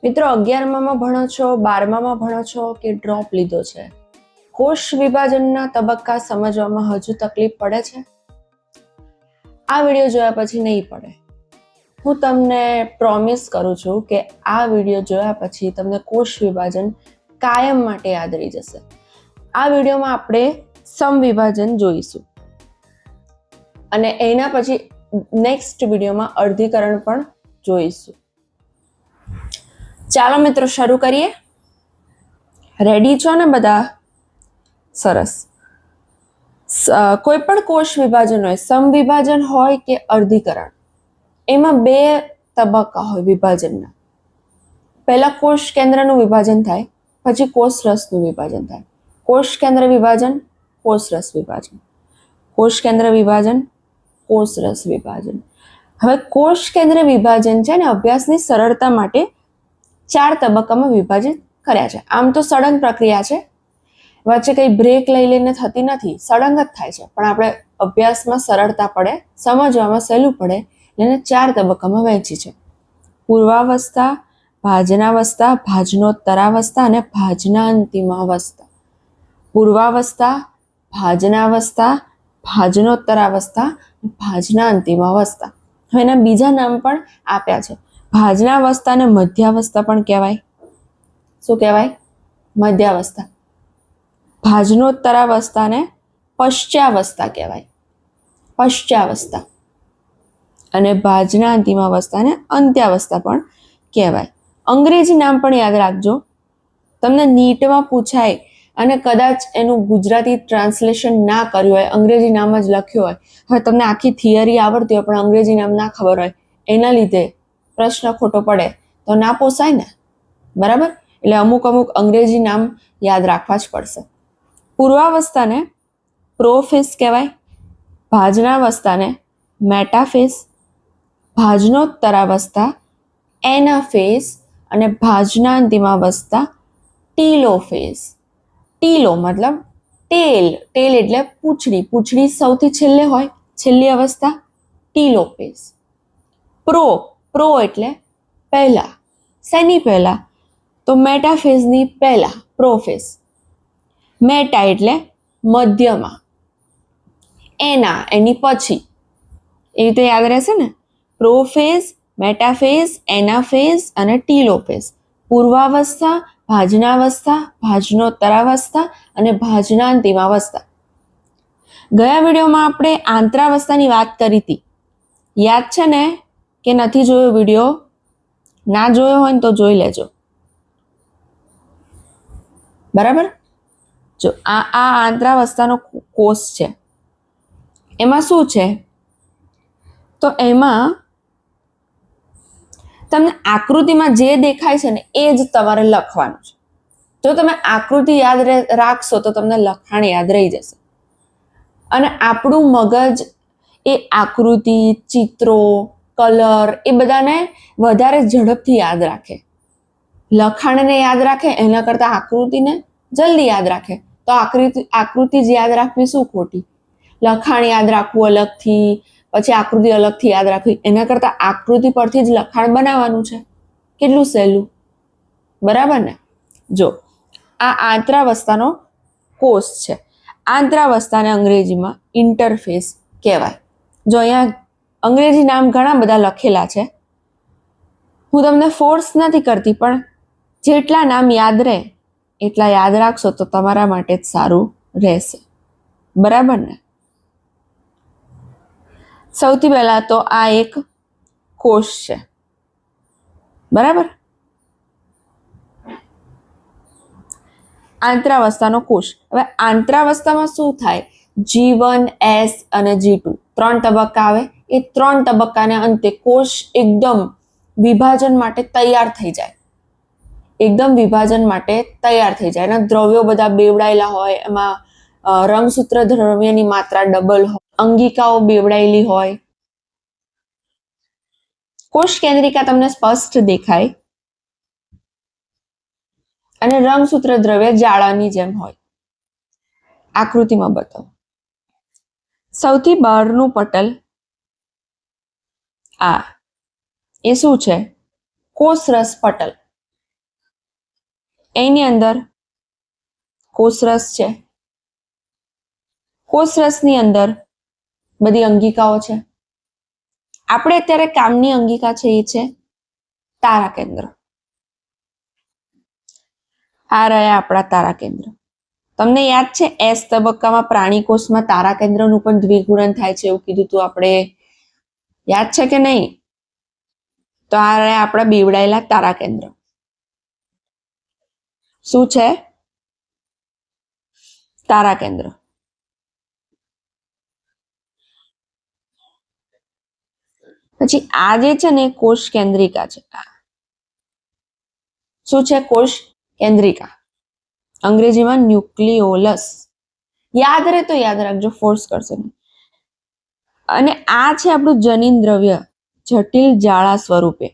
મિત્રો 11મા ભણો છો, 12મા ભણો છો કે ડ્રોપ લીધો છે, કોષ વિભાજનના તબક્કા સમજવામાં હજુ તકલીફ પડે છે? આ વિડીયો જોયા પછી નહીં પડે. હું તમને પ્રોમિસ કરું છું કે આ વિડીયો જોયા પછી તમને કોષ વિભાજન કાયમ માટે યાદ રહી જશે. આ વિડીયોમાં આપણે સમ વિભાજન જોઈશું અને એના પછી નેક્સ્ટ વિડીયોમાં અર્ધીકરણ પણ જોઈશું. ચાલો મિત્રો શરૂ કરીએ. રેડી છો ને બધા? સરસ. કોઈ પણ કોષ વિભાજન હોય, સમ વિભાજન હોય કે અર્ધીકરણ, એમાં બે તબક્કા હોય વિભાજનના. પહેલા કોષ કેન્દ્રનું વિભાજન થાય, પછી કોષ રસનું વિભાજન થાય. કોષ કેન્દ્ર વિભાજન, કોષ રસ વિભાજન. કોષ કેન્દ્ર વિભાજન, કોષ રસ વિભાજન. હવે કોષ કેન્દ્ર વિભાજન છે ને અભ્યાસની સરળતા માટે 4 તબક્કામાં વિભાજિત કર્યા છે. આમ તો સળંગ પ્રક્રિયા છે, વચ્ચે કઈ બ્રેક લઈ લઈને થતી નથી, સળંગ જ થાય છે, પણ આપણે અભ્યાસમાં સરળતા પડે, સમજવામાં સહેલું પડે એને 4 તબક્કામાં વહેંચી છે. પૂર્વાવસ્થા, ભાજનાવસ્થા, ભાજનોત્તરાવસ્થા અને ભાજનાંતિમાવસ્થા. પૂર્વાવસ્થા, ભાજનાવસ્થા, ભાજનોત્તરાવસ્થા, ભાજનાંતિમાવસ્થા. હવે એના બીજા નામ પણ આપ્યા છે. ભાજનાવસ્થાને મધ્યાવસ્થા પણ કહેવાય. શું કહેવાય? મધ્યાવસ્થા. ભાજનોત્તરાવસ્થાને પશ્ચાવસ્થા કહેવાય, પશ્ચાવસ્થા. અને ભાજનાંતિમાવસ્થાને અંત્યાવસ્થા પણ કહેવાય. અંગ્રેજી નામ પણ યાદ રાખજો. તમને નીટમાં પૂછાય અને કદાચ એનું ગુજરાતી ટ્રાન્સલેશન ના કર્યું હોય, અંગ્રેજી નામ જ લખ્યું હોય, હવે તમને આખી થિયરી આવડતી હોય પણ અંગ્રેજી નામ ના ખબર હોય, એના લીધે પ્રશ્ન ખોટો પડે તો ના પોસાય ને, બરાબર? એટલે અમુક અંગ્રેજી નામ યાદ રાખવા જ પડશે. પૂર્વાવસ્થાને પ્રોફેસ કહેવાય, ભાજનાવસ્થાને મેટાફેસ, ભાજનોત્તરાવસ્થા એનાફેસ અને ભાજનાંતિમાવસ્થા ટીલોફેસ. ટીલો મતલબ ટેલ, ટેલ એટલે પૂંછડી, પૂંછડી સૌથી છેલ્લે હોય, છેલ્લી અવસ્થા ટીલોફેસ. પ્રો એટલે પહેલા. શેની પહેલા? તો મેટાફેઝની પહેલા, પ્રોફેસ. મેટા એટલે મધ્યમાં, એના એની પછી. એ રીતે યાદ રહેશે ને? પ્રોફેઝ, મેટાફેઝ, એનાફેઝ અને ટીલોફેઝ. પૂર્વાવસ્થા, ભાજનાવસ્થા, ભાજનોત્તરાવસ્થા અને ભાજનાંતિમાવસ્થા. ગયા વિડીયોમાં આપણે આંતરાવસ્થાની વાત કરી હતી, યાદ છે ને? કે નથી જોયો વિડીયો? ના જોયો હોય ને તો જોઈ લેજો, બરાબર? જો આ આંતરાવસ્થાનો કોષ છે. એમાં શું છે? તો એમાં તમને આકૃતિમાં જે દેખાય છે ને એ જ તમારે લખવાનું છે. જો તમે આકૃતિ યાદ રાખશો તો તમને લખાણ યાદ રહી જશે. અને આપણું મગજ એ આકૃતિ, ચિત્રો, કલર એ બધાને વધારે ઝડપથી યાદ રાખે. લખાણને યાદ રાખે એના કરતાં આકૃતિને જલ્દી યાદ રાખે. તો આકૃતિ જ યાદ રાખવી શું ખોટી? લખાણ યાદ રાખવું અલગથી, પછી આકૃતિ અલગથી યાદ રાખવી, એના કરતાં આકૃતિ પરથી જ લખાણ બનાવવાનું છે. કેટલું સહેલું, બરાબર ને? જો આ આંતરાવસ્થાનો કોષ છે. આંતરાવસ્થાને અંગ્રેજીમાં ઇન્ટરફેસ કહેવાય. જો અહીંયા અંગ્રેજી નામ ઘણા બધા લખેલા છે, હું તમને ફોર્સ નથી કરતી, પણ જેટલા નામ યાદ રહે એટલા યાદ રાખશો તો તમારા માટે જ સારું રહેશે, બરાબર ને? સૌથી પહેલા તો આ એક કોષ છે, બરાબર? આંતરાવસ્થાનો કોષ. હવે આંતરાવસ્થામાં શું થાય? G1, S અને G2 3 તબક્કા આવે. એ 3 તબક્કાને અંતે કોષ એકદમ વિભાજન માટે તૈયાર થઈ જાય. એકદમ વિભાજન માટે તૈયાર થઈ જાય. એના દ્રવ્યો બધા બેવડાયેલા હોય, એમાં રંગસૂત્ર દ્રવ્યની માત્રા ડબલ હોય, અંગિકાઓ બેવડાયેલી હોય. કોષ કેન્દ્રિકા તમને સ્પષ્ટ દેખાય અને રંગસૂત્ર દ્રવ્ય જાળાની જેમ હોય. આકૃતિમાં બતાવો. સૌથી બહારનું પટલ આ એ શું છે? કોષરસ પટલ. એની અંદર કોષરસ છે. કોષરસની અંદર બધી અંગિકાઓ છે. આપણે અત્યારે કામની અંગિકા છે એ છે તારા કેન્દ્ર. આ રહ્યા આપણા તારા કેન્દ્ર. તમને યાદ છે એસ તબક્કામાં પ્રાણી કોષમાં તારા કેન્દ્રનું પણ દ્વિગુણન થાય છે એવું કીધું હતું આપણે, યાદ છે કે નહીં? તો આ રહ્યા આપણા બીવડાયેલા તારા કેન્દ્ર. શું છે? તારા કેન્દ્ર. પછી આ જે છે ને કોષ કેન્દ્રિકા છે. શું છે? કોષ કેન્દ્રિકા, અંગ્રેજીમાં ન્યુક્લિયોલસ. યાદ રહે તો યાદ રાખજો, ફોર્સ કરશો નહીં. અને આ છે આપણું જનીન દ્રવ્ય જટિલ જાળા સ્વરૂપે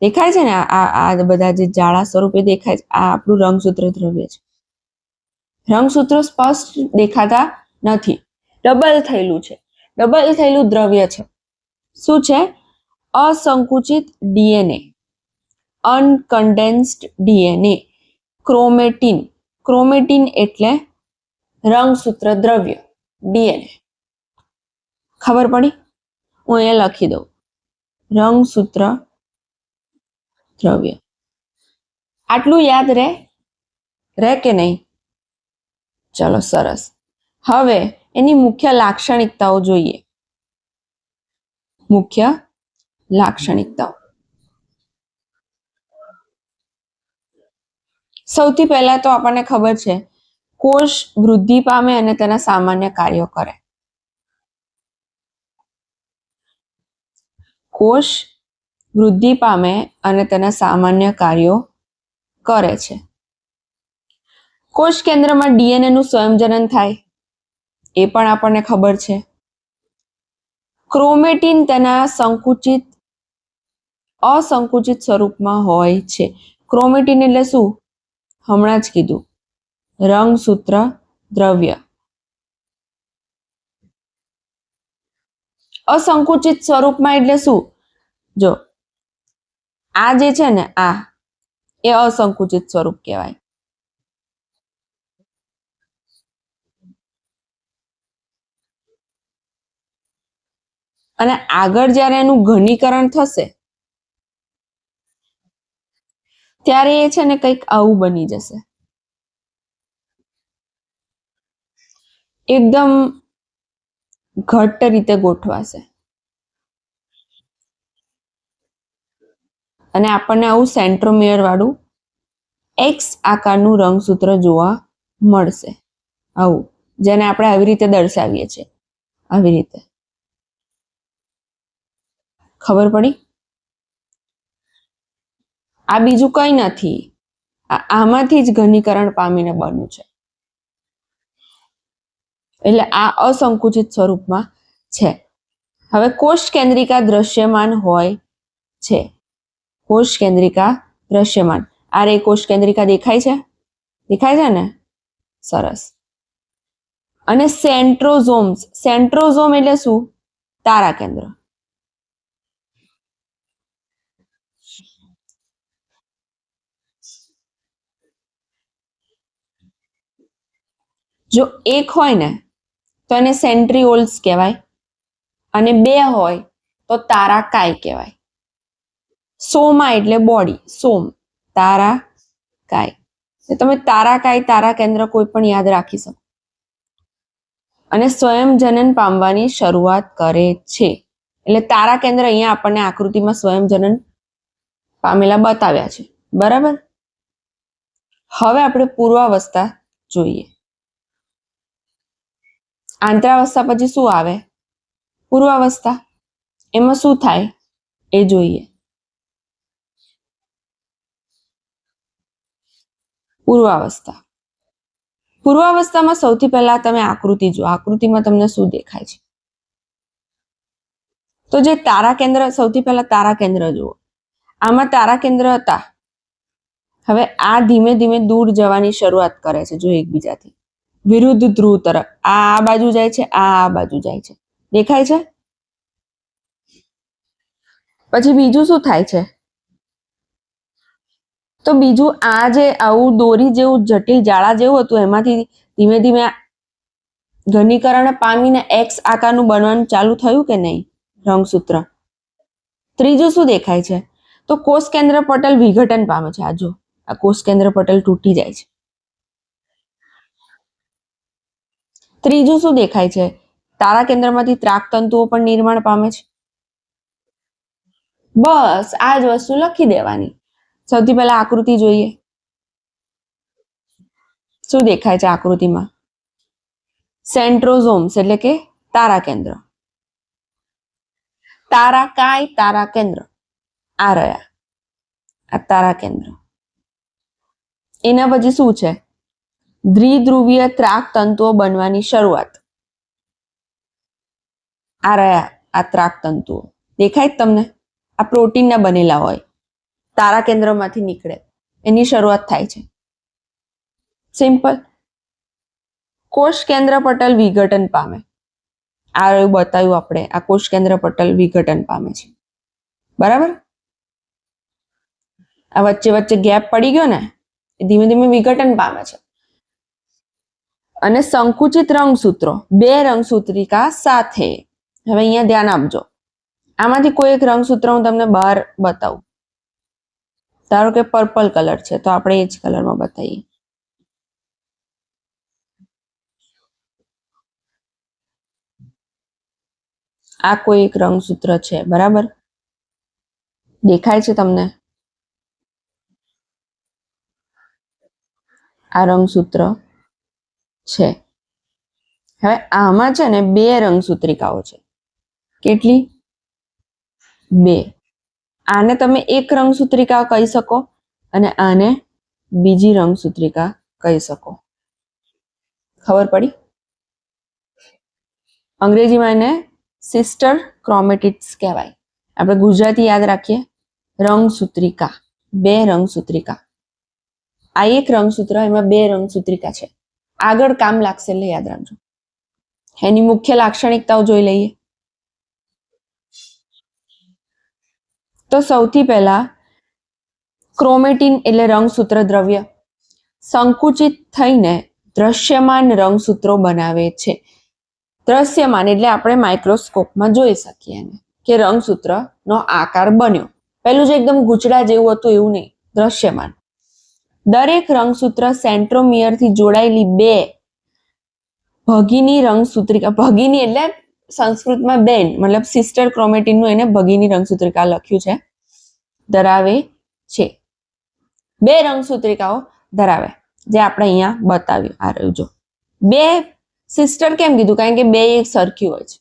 દેખાય છે ને. આ બધા જે જાળા સ્વરૂપે દેખાય છે આ આપણું રંગસૂત્ર દ્રવ્ય છે. રંગસૂત્રો સ્પષ્ટ દેખાતા નથી, ડબલ થયેલું છે, ડબલ થયેલું દ્રવ્ય છે. શું છે? અસંકુચિત ડીએનએ, અનકન્ડેન્સ્ડ ડીએનએ, ક્રોમેટિન. ક્રોમેટિન એટલે રંગસૂત્ર દ્રવ્ય, ડીએનએ. ખબર પડી? હું અહીંયા લખી દઉં, રંગસૂત્ર દ્રવ્ય. આટલું યાદ રહે કે નહીં? ચલો સરસ. હવે એની મુખ્ય લાક્ષણિકતાઓ જોઈએ. મુખ્ય લાક્ષણિકતાઓ. સૌથી પહેલા તો આપણને ખબર છે કોષ વૃદ્ધિ પામે અને તેના સામાન્ય કાર્યો કરે. કોષ વૃદ્ધિ પામે અને તેના સામાન્ય કાર્યો કરે છે. કોષ કેન્દ્રમાં ડીએનએ નું સ્વયંજનન થાય એ પણ આપણને ખબર છે. ક્રોમેટિન તેના અસંકુચિત સ્વરૂપમાં હોય છે. ક્રોમેટિન એટલે શું? હમણાં જ કીધું, રંગસૂત્ર દ્રવ્ય. અસંકુચિત સ્વરૂપમાં એટલે શું? જો આ જે છે ને આ એ અસંકુચિત સ્વરૂપ કહેવાય. અને આગળ જ્યારે એનું ઘનીકરણ થશે ત્યારે એ છે ને કંઈક આવું બની જશે, એકદમ ઘટ્ટ રીતે ગોઠવાશે અને આપણને આવું સેન્ટ્રોમિયર વાળું એક્સ આકારનું રંગસૂત્ર જોવા મળશે. આવું, જેને આપણે આવી રીતે દર્શાવીએ છીએ, આવી રીતે. ખબર પડી? આ બીજું કંઈ નથી, આમાંથી જ ઘનીકરણ પામીને બન્યું છે. એટલે આ અસંકુચિત સ્વરૂપમાં છે. હવે કોષ કેન્દ્રિકા દ્રશ્યમાન હોય છે. કોષ કેન્દ્રિકા દ્રશ્યમાન. આ રે કોષ કેન્દ્રિકા દેખાય છે? દેખાય છે ને? સરસ. અને સેન્ટ્રોઝોમ્સ. સેન્ટ્રોઝોમ એટલે શું? તારા કેન્દ્ર. જો એક હોય ને તો એને સેન્ટ્રિઓલ્સ કહેવાય અને બે હોય તો તારાકાય કહેવાય. સોમા એટલે બોડી, સોમ, તારાકાય. તમે તારાકાય, તારા કેન્દ્ર કોઈ પણ યાદ રાખી શકો. અને સ્વયં જનન પામવાની શરૂઆત કરે છે. એટલે તારા કેન્દ્ર અહીંયા આપણને આકૃતિમાં સ્વયં જનન પામેલા બતાવ્યા છે. બરાબર? હવે આપણે પૂર્વાવસ્થા જોઈએ. આંતરાવસ્થા પછી શું આવે? પૂર્વાવસ્થા. એમાં શું થાય એ જોઈએ. પૂર્વાવસ્થા. પૂર્વાવસ્થામાં સૌથી પહેલા તમે આકૃતિ જુઓ. આકૃતિમાં તમને શું દેખાય છે? તો જે તારા કેન્દ્ર, સૌથી પહેલા તારા કેન્દ્ર જુઓ. આમાં તારા કેન્દ્ર હતા. હવે આ ધીમે ધીમે દૂર જવાની શરૂઆત કરે છે. જો એકબીજાથી વિરુદ્ધ ધ્રુવ તરફ. આ બાજુ જાય છે, આ બાજુ જાય છે. દેખાય છે? પછી બીજું શું થાય છે? તો બીજું આ જે આવું દોરી જેવું જટિલ જાળા જેવું હતું એમાંથી ધીમે ધીમે ઘનીકરણ પામીને એક્સ આકારનું બનવાનું ચાલુ થયું કે નહીં રંગસૂત્ર. ત્રીજું શું દેખાય છે? તો કોષ કેન્દ્ર પટલ વિઘટન પામે છે. આ જો આ કોષ કેન્દ્ર પટલ તૂટી જાય છે. ત્રીજું શું દેખાય છે? તારા કેન્દ્રમાંથી ત્રાક તંતુઓ પણ નિર્માણ પામે છે. બસ આ જ વસ્તુ લખી દેવાની. સૌથી પહેલા આકૃતિ જોઈએ. શું દેખાય છે આકૃતિમાં? સેન્ટ્રોઝોમ્સ એટલે કે તારા કેન્દ્ર. તારાકાય તારા કેન્દ્ર આ રહ્યા, આ તારા કેન્દ્ર. એના પછી શું છે? દ્વિધ્રુવીય ત્રાક તંતુઓ બનવાની શરૂઆત. આ રહ્યા આ ત્રાક તંતુઓ. દેખાય તમને? આ પ્રોટીનના બનેલા હોય, તારા કેન્દ્રમાંથી નીકળે, એની શરૂઆત થાય છે. સિમ્પલ. કોષ કેન્દ્ર પટલ વિઘટન પામે. આ બતાવ્યું આપણે, આ કોષ કેન્દ્ર પટલ વિઘટન પામે છે. બરાબર? આ વચ્ચે વચ્ચે ગેપ પડી ગયો ને, એ ધીમે ધીમે વિઘટન પામે છે. અને સંકુચિત રંગસૂત્રો, બે રંગસૂત્રિકા સાથે. હવે અહીંયા ધ્યાન આપજો. આમાંથી કોઈ એક રંગસૂત્ર હું તમને બહાર બતાવું. ધારો કે પર્પલ કલર છે તો આપણે એ જ કલરમાં બતાવીએ. આ કોઈ એક રંગસૂત્ર છે, બરાબર? દેખાય છે તમને? આ રંગસૂત્ર છે. હવે આમાં છે ને બે રંગસૂત્રિકાઓ છે. કેટલી? બે. આને તમે એક રંગસૂત્રિકા કહી શકો અને આને બીજી રંગસૂત્રિકા કહી શકો. ખબર પડી? અંગ્રેજીમાં એને સિસ્ટર ક્રોમેટિડ્સ કહેવાય. આપણે ગુજરાતી યાદ રાખીએ, રંગસૂત્રિકા, બે રંગસૂત્રિકા. આ એક રંગસૂત્ર, એમાં બે રંગસૂત્રિકા છે. આગળ કામ લાગશે એટલે યાદ રાખજો. એની મુખ્ય લાક્ષણિકતાઓ જોઈ લઈએ. તો સૌથી પહેલા ક્રોમેટિન એટલે રંગસૂત્ર દ્રવ્ય સંકુચિત થઈને દ્રશ્યમાન રંગસૂત્રો બનાવે છે. દ્રશ્યમાન એટલે આપણે માઇક્રોસ્કોપમાં જોઈ શકીએ એને કે રંગસૂત્રનો આકાર બન્યો. પેલું જે એકદમ ગૂંચડા જેવું હતું એવું નહીં, દ્રશ્યમાન. દરેક રંગસૂત્ર સેન્ટ્રોમિયરથી જોડાયેલી બે ભગીની રંગસૂત્રિકા, ભગીની એટલે સંસ્કૃતમાં બેન, મતલબ સિસ્ટર ક્રોમેટિનનું એને ભગીની રંગસૂત્રિકા લખ્યું છે, ધરાવે છે. બે રંગસૂત્રિકાઓ ધરાવે, જે આપણે અહીંયા બતાવ્યું. આ રહ્યું જો. બે સિસ્ટર કેમ કીધું? કારણ કે બે એક સરખી હોય છે.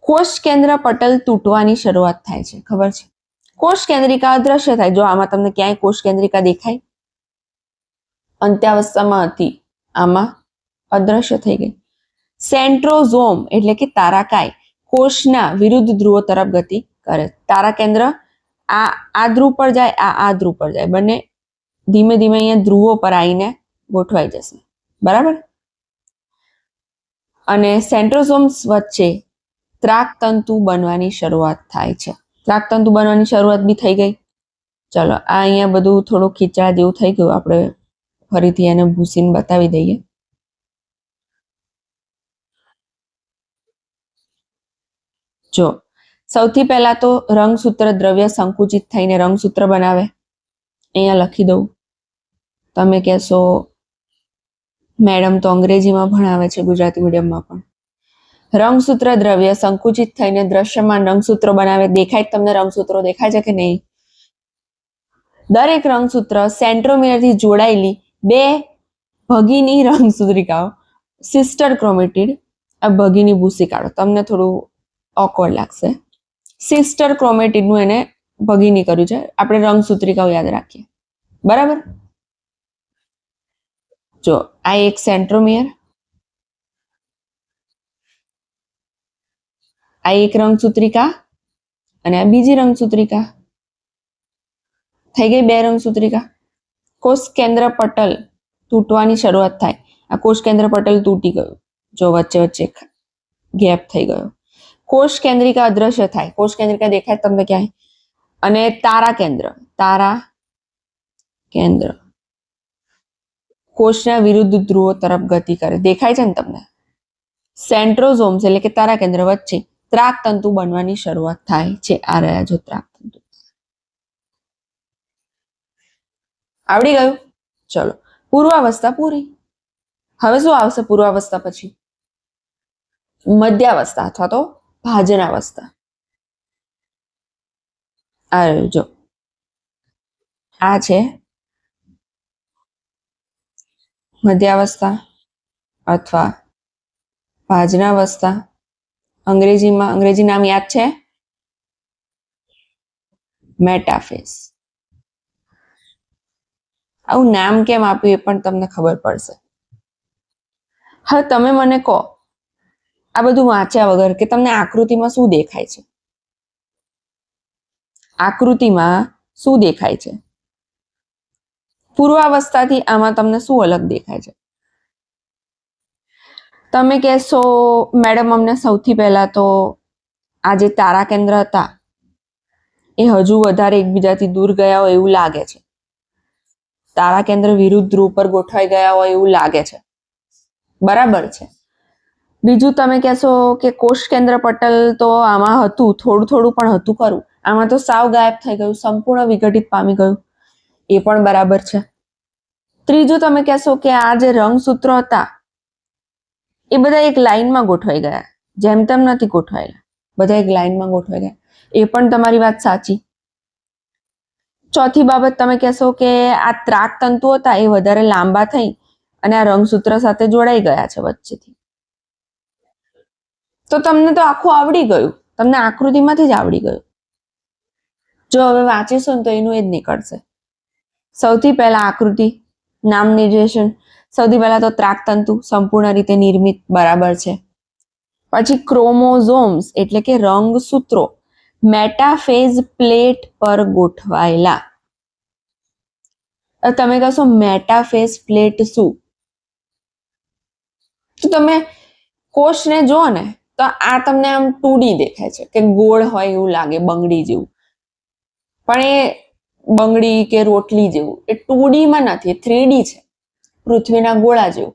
કોષ કેન્દ્ર પટલ તૂટવાની શરૂઆત થાય છે. ખબર છે? કોષ કેન્દ્રિકા અદ્રશ્ય થાય. જો આમાં તમને ક્યાંય કોષ કેન્દ્રિકા દેખાય? અંત્યાવસ્થામાં હતી, આમાં અદ્રશ્ય થઈ ગઈ. સેન્ટ્રોઝોમ એટલે કે તારાકાય કોષના વિરુદ્ધ ધ્રુવો તરફ ગતિ કરે. તારા કેન્દ્ર આ ધ્રુવ પર જાય, આ ધ્રુવ પર જાય, બંને ધીમે ધીમે અહીંયા ધ્રુવો પર આવીને ગોઠવાઈ જશે. બરાબર? અને સેન્ટ્રોઝોમ્સ વચ્ચે ત્રાકતંતુ બનવાની શરૂઆત થાય છે. ત્રાકતંતુ બનવાની શરૂઆત બી થઈ ગઈ. ચલો, આ અહીંયા બધું થોડું ખીચડા જેવું થઈ ગયું. આપણે ફરીથી એને ભૂસીને બતાવી દઈએ. જો સૌથી પહેલા તો રંગસૂત્ર દ્રવ્ય સંકુચિત થઈને રંગસૂત્ર બનાવે. અહીંયા લખી દઉં. તમે કહેશો મેડમ તો અંગ્રેજીમાં ભણાવે છે, ગુજરાતી મીડિયમમાં પણ. રંગસૂત્ર દ્રવ્ય સંકુચિત થઈને દ્રશ્યમાન રંગસૂત્રો બનાવે. દેખાય તમને રંગસૂત્રો? દેખાય છે કે નહીં? દરેક રંગસૂત્ર સેન્ટ્રોમિયરથી જોડાયેલી બે ભગીની રંગસૂત્રિકાઓ સિસ્ટર ક્રોમેટિડ. આ ભગીની ભૂસી કાઢો, તમને થોડું ઓકવર્ડ લાગશે. સિસ્ટર ક્રોમેટિડનું એને ભગીની કર્યું છે. આપણે રંગસૂત્રિકાઓ યાદ રાખીએ. બરાબર? જો આ એક સેન્ટ્રોમિયર, આ એક રંગસૂત્રિકા અને આ બીજી રંગસૂત્રિકા. થઈ ગઈ બે રંગસૂત્રિકા. કોષ કેન્દ્ર પટલ તૂટવાની શરૂઆત થાય. આ કોષ કેન્દ્ર પટલ તૂટી ગયું. જો વચ્ચે વચ્ચે ગેપ થઈ ગયો. કોષ કેન્દ્રિકા અદ્રશ્ય થાય. કોષ કેન્દ્રિકા દેખાય તમને ક્યાંય? અને તારા કેન્દ્ર, તારા કેન્દ્ર કોષના વિરુદ્ધ ધ્રુવો તરફ ગતિ કરે. દેખાય છે ને તમને? સેન્ટ્રોઝોમ્સ એટલે કે તારા કેન્દ્ર વચ્ચે ત્રાક તંતુ બનવાની શરૂઆત થાય છે. આ રહ્યા જો ત્રાક તંતુ. આવડી ગયું? ચલો, પૂર્વાવસ્થા પૂરી. હવે શું આવશે પૂર્વાવસ્થા પછી? મધ્યાવસ્થા અથવા તો ભાજનાવસ્થા. આ જો આ છે મધ્યાવસ્થા અથવા ભાજનાવસ્થા. અંગ્રેજીમાં અંગ્રેજી નામ યાદ છે? મેટાફેઝ. આવું નામ કેમ આપ્યું એ પણ તમને ખબર પડશે. હવે તમે મને કહો, આ બધું વાંચ્યા વગર, કે તમને આકૃતિમાં શું દેખાય છે? આકૃતિમાં શું દેખાય છે? પૂર્વાવસ્થાથી આમાં તમને શું અલગ દેખાય છે? તમે કહેશો મેડમ અમને સૌથી પહેલા તો આ જે તારા કેન્દ્ર હતા એ હજુ વધારે એકબીજાથી દૂર ગયા હોય એવું લાગે છે. તારા કેન્દ્ર વિરુદ્ધ ધ્રુવ પર ગોઠવાઈ ગયા હોય એવું લાગે છે. બરાબર છે. બીજું તમે કહેશો કે કોષ કેન્દ્ર પટલ તો આમાં હતું, થોડું થોડું પણ હતું ખરું, આમાં તો સાવ ગાયબ થઈ ગયું, સંપૂર્ણ વિઘટિત પામી ગયું. એ પણ બરાબર છે. ત્રીજું તમે કહેશો કે આ જે રંગસૂત્રો હતા એ બધા એક લાઈનમાં ગોઠવાઈ ગયા, જેમ તેમ નથી ગોઠવાયેલા, બધા એક લાઈનમાં ગોઠવાઈ ગયા. એ પણ તમારી વાત સાચી. ચોથી બાબત તમે કહેશો કે આ ત્રાક તંતુ હતા એ વધારે લાંબા થઈ અને આ રંગસૂત્ર સાથે જોડાઈ ગયા છે વચ્ચેથી. તો તમને તો આખું આવડી ગયું, તમને આકૃતિમાંથી જ આવડી ગયું. જો હવે વાંચીશું ને તો એનું એ જ નીકળશે. સૌથી પહેલા આકૃતિ, નામ નિર્દેશન. સૌથી પહેલા તો ત્રાક તંતુ સંપૂર્ણ રીતે નિર્મિત, બરાબર છે. પછી ક્રોમોઝોમ્સ એટલે કે રંગસૂત્રો મેટાફેઝ પ્લેટ પર ગોઠવાયેલા. તમે કહેશો મેટાફેઝ પ્લેટ શું? તો તમે કોષને જુઓ ને તો આ તમને આમ 2D દેખાય છે, કે ગોળ હોય એવું લાગે, બંગડી જેવું. પણ એ બંગડી કે રોટલી જેવું એ 2D માં નથી, 3D છે, પૃથ્વીના ગોળા જેવું.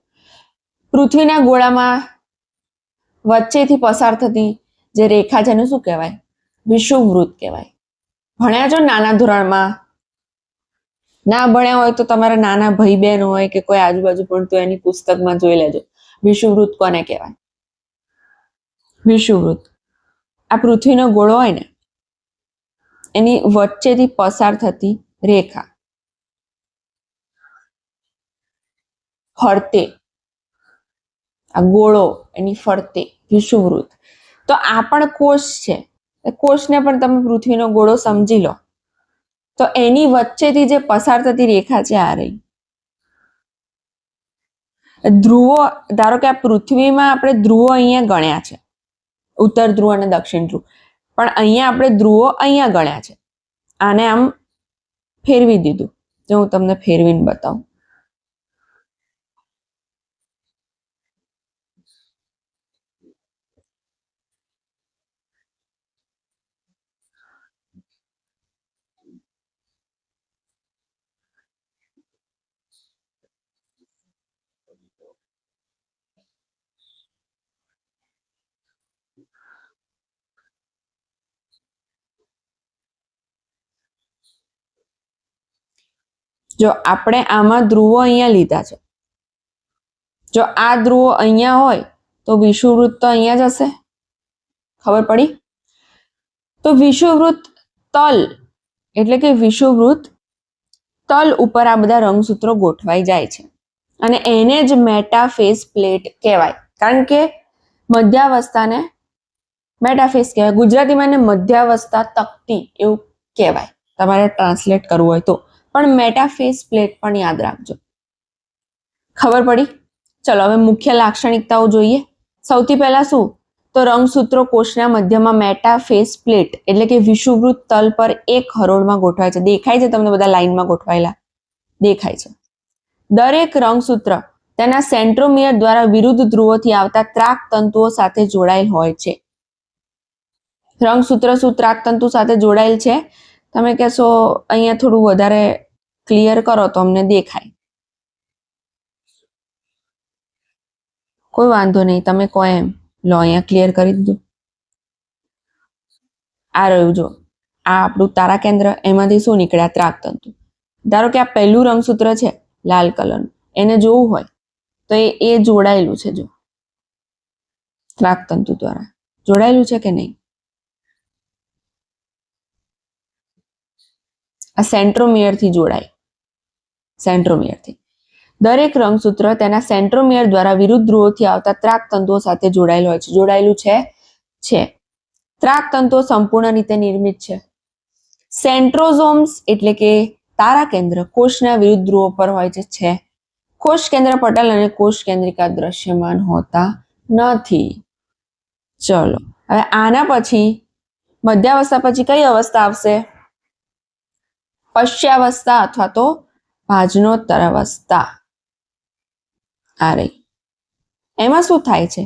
પૃથ્વીના ગોળામાં વચ્ચેથી પસાર થતી જે રેખા છે એને શું કહેવાય? વિષુવવૃત્ત કહેવાય. ભણ્યા છો નાના ધોરણમાં? ના ભણ્યા હોય તો તમારા નાના ભાઈ બહેન હોય કે કોઈ આજુબાજુ પણ તો એની પુસ્તકમાં જોઈ લેજો. વિષુવવૃત્ત કોને કહેવાય? વિષુવવૃત્ત આ પૃથ્વીનો ગોળો હોય ને એની વચ્ચેથી પસાર થતી રેખા, ફરતે આ ગોળો એની ફરતે વિષુવવૃત્ત. તો આ પણ કોષ છે, કોષને પણ તમે પૃથ્વીનો ગોળો સમજી લો. તો એની વચ્ચેથી જે પસાર થતી રેખા છે આ રહી. ધ્રુવો, ધારો કે આ પૃથ્વીમાં આપણે ધ્રુવો અહીંયા ગણ્યા છે, ઉત્તર ધ્રુવ અને દક્ષિણ ધ્રુવ, પણ અહીંયા આપણે ધ્રુવો અહીંયા ગણ્યા છે. આને આમ ફેરવી દીધું. જો હું તમને ફેરવીને બતાવું. જો આપણે આમાં ધ્રુવો અહીંયા લીધા છે, જો આ ધ્રુવો અહીંયા હોય તો વિષુવવૃત્ત તો અહીંયા જ હશે. ખબર પડી? તો વિષુવવૃત્ત તલ એટલે કે વિષુવવૃત્ત તલ ઉપર આ બધા રંગસૂત્રો ગોઠવાઈ જાય છે અને એને જ મેટાફેઝ પ્લેટ કહેવાય. કારણ કે મધ્યાવસ્થાને મેટાફેઝ કહેવાય. ગુજરાતીમાં એને મધ્યાવસ્થા તકતી એવું કહેવાય, તમારે ટ્રાન્સલેટ કરવું હોય તો. પણ મેટાફેઝ પ્લેટ પણ યાદ રાખજો. ખબર પડી? ચલો હવે મુખ્ય લાક્ષણિકતાઓ જોઈએ. સૌથી પહેલા શું? તો રંગસૂત્રો કોષના મધ્યમાં મેટાફેઝ પ્લેટ એટલે કે વિષુવવૃત્ત તલ પર એક હરોળમાં ગોઠવાય છે. દેખાય છે તમને બધા લાઈનમાં ગોઠવાયેલા? દેખાય છે. દરેક રંગસૂત્ર તેના સેન્ટ્રોમિયર દ્વારા વિરુદ્ધ ધ્રુવોથી આવતા ત્રાક તંતુઓ સાથે જોડાયેલ હોય છે. રંગસૂત્ર શું ત્રાક તંતુ સાથે જોડાયેલ છે? તમે કહેશો અહીંયા થોડું વધારે ક્લિયર કરો તો અમને દેખાય. કોઈ વાંધો નહીં, તમે કહો એમ. લો, અહીંયા ક્લિયર કરી દીધું. આ રહ્યું જો, આ આપણું તારા કેન્દ્ર, એમાંથી શું નીકળ્યા? ત્રાકતંતુ. ધારો કે આ પહેલું રંગસૂત્ર છે લાલ કલરનું, એને જોવું હોય તો એ જોડાયેલું છે. જો ત્રાકતંતુ દ્વારા જોડાયેલું છે કે નહીં? આ સેન્ટ્રોમિયર થી જોડાય. સેન્ટ્રોમિયર થી દરેક રંગસૂત્ર તેના સેન્ટ્રોમિયર દ્વારા વિરુદ્ધ ધ્રુવોથી આવતા ત્રાકતંતુઓ સાથે જોડાયેલું હોય છે. જોડાયેલું છે. ત્રાકતંતુઓ સંપૂર્ણ રીતે નિર્મિત છે. સેન્ટ્રોઝોમ્સ એટલે કે તારા કેન્દ્ર કોષના વિરુદ્ધ ધ્રુવો પર હોય છે. કોષ કેન્દ્ર પટલ અને કોષ કેન્દ્રિકા દ્રશ્યમાન હોતા નથી. ચલો, હવે આના પછી મધ્યાવસ્થા પછી કઈ અવસ્થા આવશે? પશ્ચાવસ્થા અથવા તો ભાજનોત્તર અવસ્થા. આ રહી. એમાં શું થાય છે?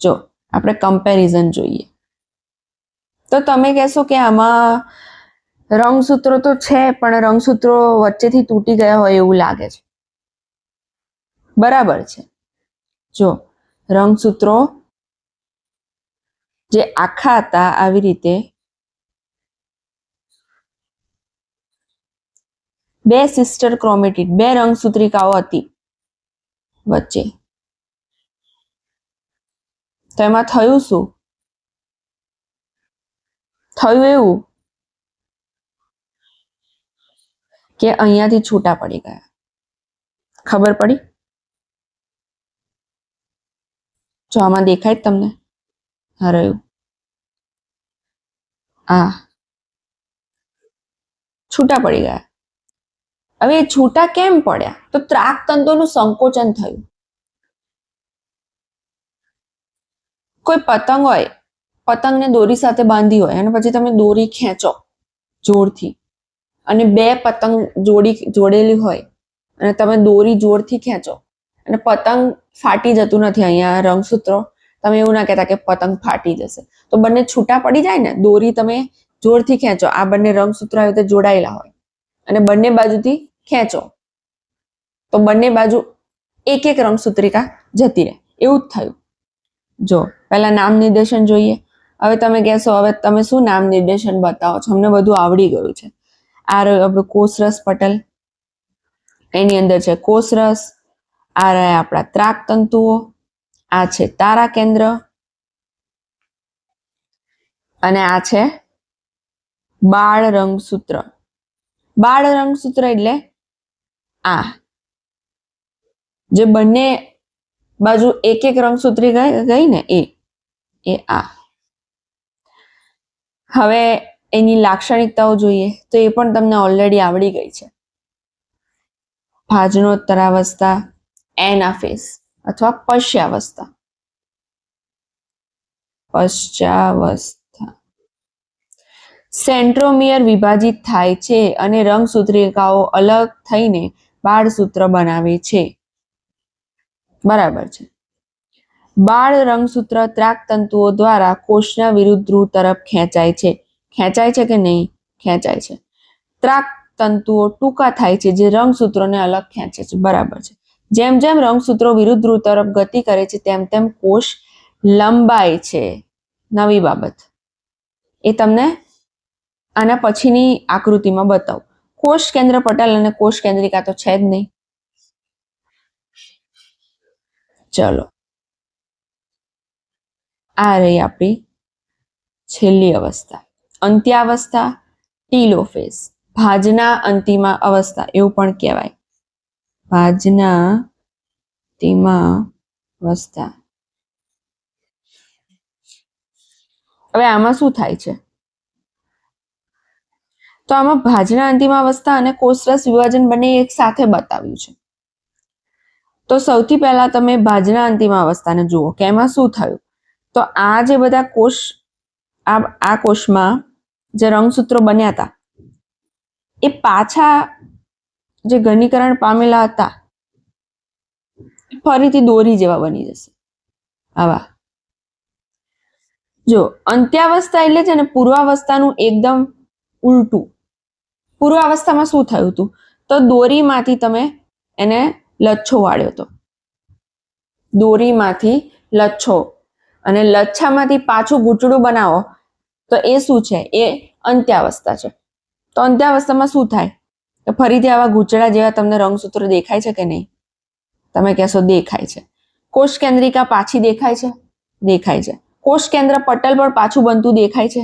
જો આપણે કમ્પેરિઝન જોઈએ તો તમે કહેશો કે આમાં રંગસૂત્રો તો છે પણ રંગસૂત્રો વચ્ચેથી તૂટી ગયા હોય એવું લાગે છે. બરાબર છે. જો રંગસૂત્રો જે આખા હતા આવી રીતે બે સિસ્ટર ક્રોમેટિડ, બે રંગસૂત્રિકાઓ હતી વચ્ચે, તો એમાં થયું શું? થયું એવું કે અહીંયાથી છૂટા પડી ગયા. ખબર પડી? જો આમાં દેખાય તમને? હા, રહ્યું. આ છૂટા પડી ગયા. હવે એ છૂટા કેમ પડ્યા? તો ત્રાકતંતુનું સંકોચન થયું. કોઈ પતંગ હોય, પતંગને દોરી સાથે બાંધી હોય અને પછી તમે દોરી ખેંચો જોરથી, અને બે પતંગ જોડેલી હોય અને તમે દોરી જોરથી ખેંચો અને પતંગ ફાટી જતું નથી. અહીંયા રંગસૂત્રો, તમે એવું ના કહેતા કે પતંગ ફાટી જશે, તો બંને છૂટા પડી જાય ને. દોરી તમે જોરથી ખેંચો, આ બંને રંગસૂત્રો આવી રીતે જોડાયેલા હોય અને બંને બાજુથી ખેંચો તો બંને બાજુ એક એક રંગસૂત્રિકા જતી રહે. એવું જ થયું. જો પહેલા નામ નિર્દેશન જોઈએ. હવે તમે કહેશો હવે તમે શું નામ નિર્દેશન બતાવો છો, અમને બધું આવડી ગયું છે. આ રહ્યું આપણું કોષરસ પટલ, એની અંદર છે કોષરસ. આ રહ્યા આપણા ત્રાકતંતુઓ, આ છે તારા કેન્દ્ર અને આ છે બાળ રંગસૂત્ર. બાળ રંગસૂત્ર એટલે આ જે બંને બાજુ એક એક રંગસૂત્રી ગઈ ને એ આ. હવે એની લાક્ષણિકતાઓ જોઈએ તો એ પણ તમને ઓલરેડી આવડી ગઈ છે. ભાજનોત્તરાવસ્થા, એનાફેઝ અથવા પશ્ચાવસ્થા. સેન્ટ્રોમિયર વિભાજિત થાય છે અને રંગસૂત્રિકાઓ અલગ થઈને બાળસૂત્ર બનાવે છે. બરાબર છે. બાળ રંગસૂત્ર ત્રાકતંતુઓ દ્વારા કોષના વિરુદ્ધ ધ્રુવ તરફ ખેંચાય છે. ખેંચાય છે કે નહીં? ખેંચાય છે. ત્રાકતંતુઓ ટૂંકા થાય છે જે રંગસૂત્રોને અલગ ખેંચે છે. બરાબર છે. જેમ જેમ રંગસૂત્રો વિરુદ્ધ ધ્રુવ તરફ ગતિ કરે છે તેમ તેમ કોષ લંબાય છે. નવી બાબત એ તમને આના પછીની આકૃતિમાં બતાવું. કોષ કેન્દ્ર પટલ અને કોષ કેન્દ્રિકા તો છે જ નહીં. ચલો, આ રહી આપણી છેલ્લી અવસ્થા, અંત્યાવસ્થા, ટીલોફેઝ. ભાજના અંતિમા અવસ્થા એવું પણ કહેવાય. ભાજના અંતિમા અવસ્થા. હવે આમાં શું થાય છે? તો આમાં ભાજના અંતિમા અવસ્થા અને કોષરસ વિભાજન બંને એક સાથે બતાવ્યું છે. તો સૌથી પહેલા તમે ભાજના અંતિમા અવસ્થાને જુઓ કે એમાં શું થયું. તો આ જે બધા કોષ, આ કોષમાં જે રંગસૂત્રો બન્યા હતા એ પાછા જે ઘનીકરણ પામેલા હતા ફરીથી દોરી જેવા બની જશે. આવા જો અંત્યાવસ્થા એટલે છે ને પૂર્વાવસ્થાનું એકદમ ઉલટું. પૂર્વાવસ્થામાં શું થયું હતું? તો દોરીમાંથી તમે એને લચ્છો વાળ્યો હતો, દોરીમાંથી લચ્છો, અને લચ્છામાંથી પાછું ગૂંચળું બનાવો તો એ શું છે? એ અંત્યાવસ્થા છે. તો અંત્યાવસ્થામાં શું થાય? તો ફરીથી આવા ગૂંચળા જેવા તમને રંગસૂત્રો દેખાય છે કે નહીં? તમે કહેશો દેખાય છે. કોષ કેન્દ્રિકા પાછી દેખાય છે? દેખાય છે. કોષ કેન્દ્ર પટલ પર પાછું બનતું દેખાય છે?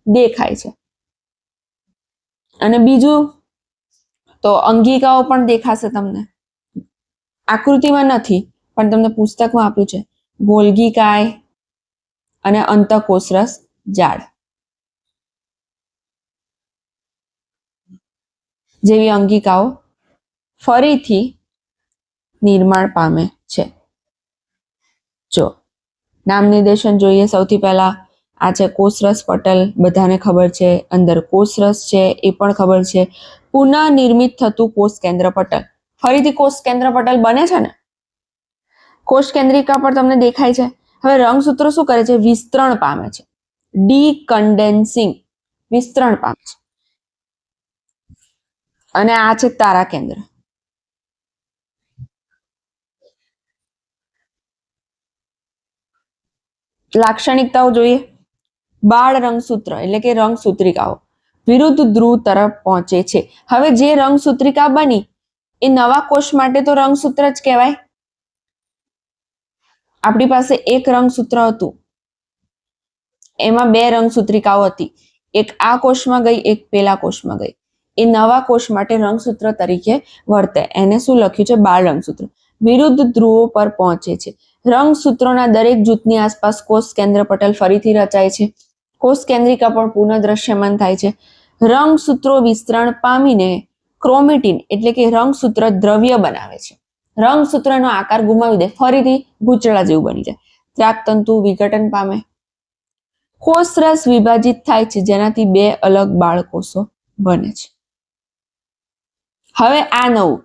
દેખાય છે. અને બીજું તો અંગિકાઓ પણ દેખાશે તમને. આકૃતિમાં નથી પણ તમને પુસ્તકમાં આપ્યું છે, ગોલ્ગીકાય અને અંતઃકોષરસ જાળ જેવી અંગિકાઓ ફરીથી નિર્માણ પામે છે. જો નામ નિર્દેશન જોઈએ, સૌથી પહેલા આ છે કોષરસ પટલ, બધાને ખબર છે. અંદર કોષરસ છે એ પણ ખબર છે. પુનઃ નિર્મિત થતું કોષ કેન્દ્ર પટલ, ફરીથી કોષ કેન્દ્ર પટલ બને છે ને. કોષ કેન્દ્રિકા પર તમને દેખાય છે. હવે રંગસૂત્રો શું કરે છે? વિસ્તરણ પામે છે, ડીકન્ડેન્સિંગ, વિસ્તરણ પામે છે. અને આ છે તારા કેન્દ્ર. લાક્ષણિકતાઓ જોઈએ. બાળ રંગસૂત્ર એટલે કે રંગસૂત્રિકાઓ વિરુદ્ધ ધ્રુવ તરફ પહોંચે છે. હવે જે રંગસૂત્રિકા બની એ નવા કોષ માટે તો રંગસૂત્ર જ કહેવાય. આપણી પાસે એક રંગસૂત્ર હતું, એમાં બે રંગસૂત્રિકાઓ હતી, એક આ કોષમાં ગઈ, એક પેલા કોષમાં ગઈ. એ નવા કોષ માટે રંગસૂત્ર તરીકે વર્તે. એને શું લખ્યું છે? બાળ રંગસૂત્ર. વિરુદ્ધ ધ્રુવો પર પહોંચે છે. રંગસૂત્રોના દરેક જૂથની આસપાસ કોષ કેન્દ્ર પટલ ફરીથી રચાય છે. કોષ કેન્દ્રિકા પણ પુનઃ દ્રશ્યમાન થાય છે. રંગસૂત્રો વિસ્તરણ પામીને ક્રોમેટિન એટલે કે રંગસૂત્ર દ્રવ્ય બનાવે છે. રંગસૂત્રનો આકાર ગુમાવી દે, ફરીથી ગૂંચળા જેવું બની જાય. ત્રાકતંતુ વિઘટન પામે. કોષરસ વિભાજિત થાય છે, જેનાથી બે અલગ બાળકોષો બને છે. હવે આ નવું,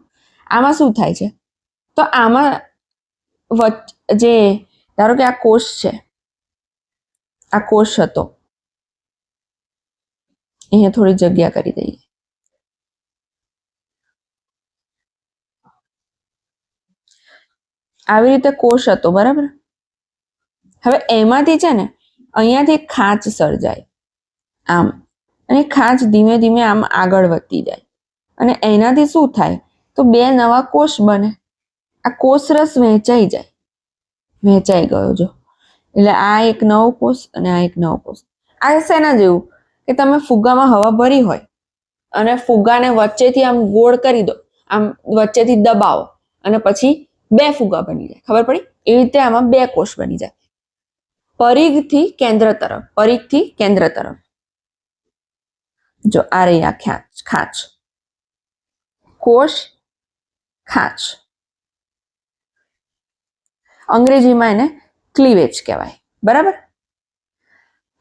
આમાં શું થાય છે? તો આમાં જે ધારો કે આ કોષ છે, આ કોષ હતો, અહીંયા થોડી જગ્યા કરી દઈએ. આવી રીતે કોષ હતો, બરાબર. હવે એમાંથી છે ને અહીંયાથી ખાંચ સર્જાય આમ, અને ખાંચ ધીમે ધીમે આમ આગળ વધતી જાય, અને એનાથી શું થાય? તો બે નવા કોષ બને. આ કોષરસ વહેંચાઈ જાય, વહેંચાઈ ગયો જો, એટલે આ એક નવો કોષ અને આ એક નવો કોષ. આ શેના જેવું કે તમે ફુગ્ગામાં હવા ભરી હોય અને ફુગ્ગાને વચ્ચેથી આમ ગોળ કરી દો, આમ વચ્ચેથી દબાવો અને પછી બે ફુગ્ગા બની જાય. ખબર પડી? એવી રીતે આમાં બે કોષ બની જાય. પરિઘથી કેન્દ્ર તરફ, પરિઘથી કેન્દ્ર તરફ. જો આ રહી આ ખાંચ, કોષ, ખાંચ. અંગ્રેજીમાં એને ક્લીવેજ કહેવાય, બરાબર.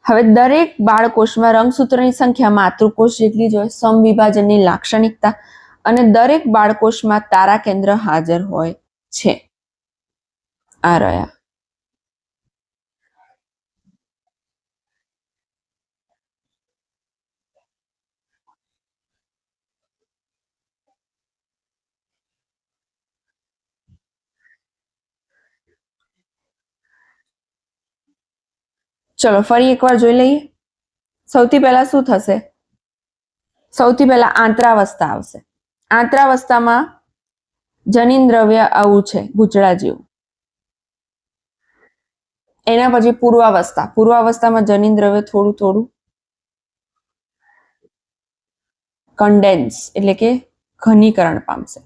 હવે દરેક બાળકોષમાં રંગસૂત્રની સંખ્યા માતૃકોષ જેટલી જ હોય, સમવિભાજનની લાક્ષણિકતા, અને દરેક બાળકોષમાં તારા કેન્દ્ર હાજર હોય છે. આ રહ્યા. ચલો ફરી એકવાર જોઈ લઈએ. સૌથી પહેલા શું થશે? સૌથી પહેલા આંતરાવસ્થા આવશે. આંતરાવસ્થામાં જનીન દ્રવ્ય આવું છે, ગૂંચળા જેવું. એના પછી પૂર્વાવસ્થા, પૂર્વાવસ્થામાં જનીન દ્રવ્ય થોડું થોડું કન્ડેન્સ એટલે કે ઘનીકરણ પામશે.